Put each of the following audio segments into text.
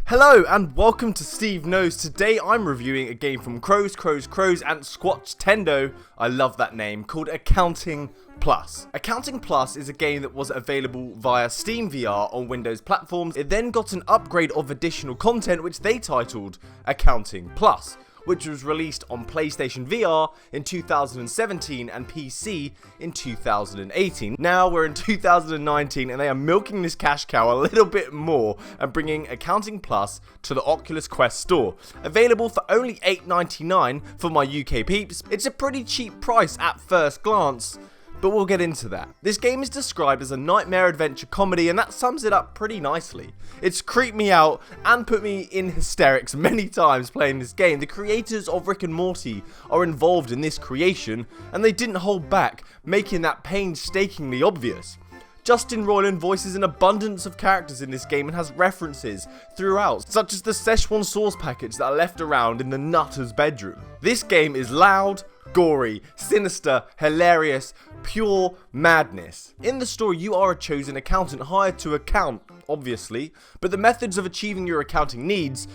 Hello and welcome to Steve Knows. Today I'm reviewing a game from Crows and squashtendo, I love that name, called Accounting Plus. Accounting Plus is a game that was available via Steam VR on Windows platforms. It then got an upgrade of additional content which they titled Accounting Plus, which was released on PlayStation VR in 2017 and PC in 2018. Now we're in 2019 and they are milking this cash cow a little bit more and bringing Accounting Plus to the Oculus Quest store. Available for only $8.99 for my UK peeps. It's a pretty cheap price at first glance, but we'll get into that. This game is described as a nightmare adventure comedy, and that sums it up pretty nicely. It's creeped me out and put me in hysterics many times playing this game. The creators of Rick and Morty are involved in this creation, and they didn't hold back, making that painstakingly obvious. Justin Roiland voices an abundance of characters in this game and has references throughout, such as the Szechuan sauce packets that are left around in the Nutter's bedroom. This game is loud, gory, sinister, hilarious, pure madness. In the story, you are a chosen accountant hired to account, obviously, but the methods of achieving your accounting needs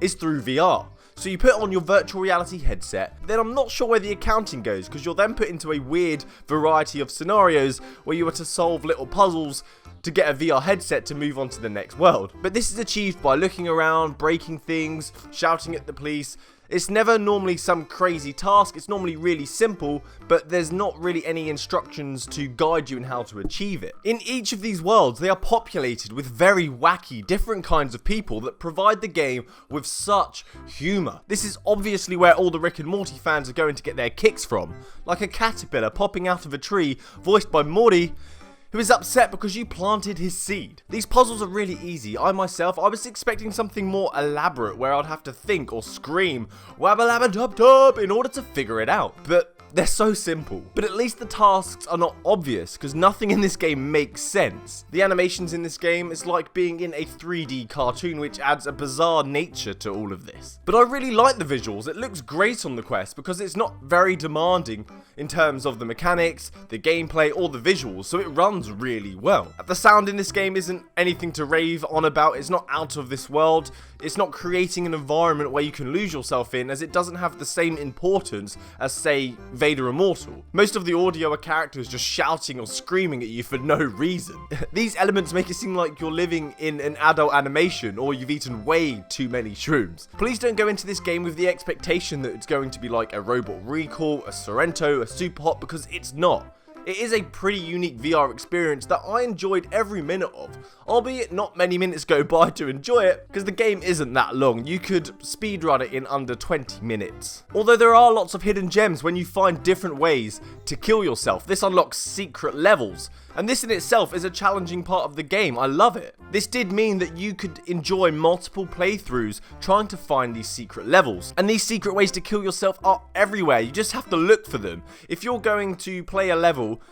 is through VR. So you put on your virtual reality headset, then I'm not sure where the accounting goes, because you're then put into a weird variety of scenarios where you are to solve little puzzles to get a VR headset to move on to the next world. But this is achieved by looking around, breaking things, shouting at the police. It's never normally some crazy task, it's normally really simple, but there's not really any instructions to guide you in how to achieve it. In each of these worlds, they are populated with very wacky, different kinds of people that provide the game with such humour. This is obviously where all the Rick and Morty fans are going to get their kicks from, like a caterpillar popping out of a tree, voiced by Morty, who is upset because you planted his seed. These puzzles are really easy. I was expecting something more elaborate where I'd have to think or scream wabba labba dub dub in order to figure it out. But they're so simple. But at least the tasks are not obvious, because nothing in this game makes sense. The animations in this game is like being in a 3D cartoon, which adds a bizarre nature to all of this. But I really like the visuals. It looks great on the Quest because it's not very demanding in terms of the mechanics, the gameplay, or the visuals, so it runs really well. The sound in this game isn't anything to rave on about. It's not out of this world. It's not creating an environment where you can lose yourself in, as it doesn't have the same importance as, say, Vader Immortal. Most of the audio are characters just shouting or screaming at you for no reason. These elements make it seem like you're living in an adult animation or you've eaten way too many shrooms. Please don't go into this game with the expectation that it's going to be like a Robot Recall, a Sorrento, a Super Hot, because it's not. It is a pretty unique VR experience that I enjoyed every minute of, albeit not many minutes go by to enjoy it, because the game isn't that long. You could speedrun it in under 20 minutes. Although there are lots of hidden gems when you find different ways to kill yourself. This unlocks secret levels, and this in itself is a challenging part of the game. I love it. This did mean that you could enjoy multiple playthroughs trying to find these secret levels. And these secret ways to kill yourself are everywhere. You just have to look for them. If you're going to play a level,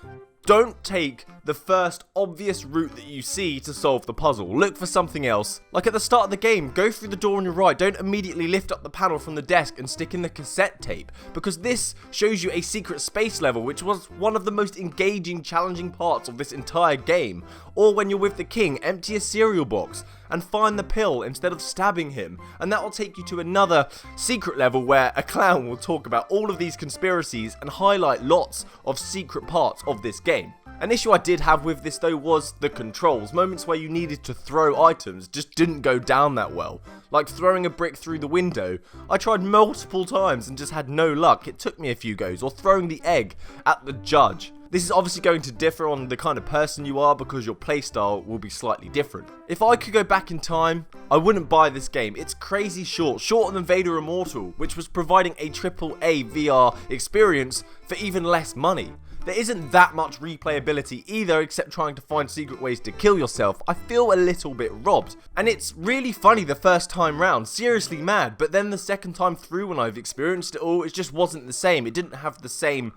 don't take the first obvious route that you see to solve the puzzle. Look for something else. Like at the start of the game, go through the door on your right. Don't immediately lift up the panel from the desk and stick in the cassette tape, because this shows you a secret space level, which was one of the most engaging, challenging parts of this entire game. Or when you're with the king, empty a cereal box and find the pill instead of stabbing him, and that will take you to another secret level where a clown will talk about all of these conspiracies and highlight lots of secret parts of this game. An issue I did have with this though was the controls. Moments where you needed to throw items just didn't go down that well. Like throwing a brick through the window. I tried multiple times and just had no luck. It took me a few goes. Or throwing the egg at the judge. This is obviously going to differ on the kind of person you are, because your playstyle will be slightly different. If I could go back in time, I wouldn't buy this game. It's crazy short, shorter than Vader Immortal, which was providing a AAA VR experience for even less money. There isn't that much replayability either, except trying to find secret ways to kill yourself. I feel a little bit robbed. And it's really funny the first time round, seriously mad, but then the second time through when I've experienced it all, it just wasn't the same. It didn't have the same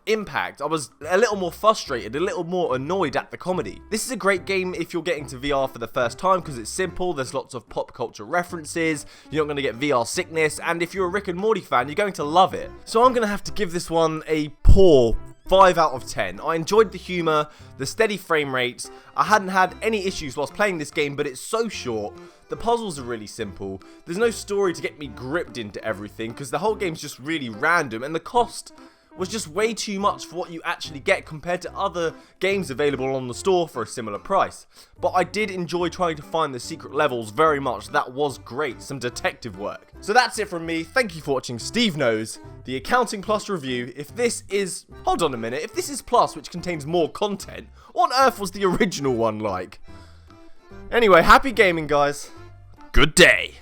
impact. I was a little more frustrated, a little more annoyed at the comedy. This is a great game if you're getting to VR for the first time, because it's simple, there's lots of pop culture references, you're not going to get VR sickness, and if you're a Rick and Morty fan, you're going to love it. So I'm going to have to give this one a poor 5 out of 10. I enjoyed the humour, the steady frame rates. I hadn't had any issues whilst playing this game, but it's so short. The puzzles are really simple. There's no story to get me gripped into everything because the whole game's just really random, and the cost was just way too much for what you actually get compared to other games available on the store for a similar price. But I did enjoy trying to find the secret levels very much. That was great, some detective work. So that's it from me. Thank you for watching Steve Knows, the Accounting Plus review. If this is, hold on a minute, if this is Plus, which contains more content, what on earth was the original one like? Anyway, happy gaming, guys. Good day.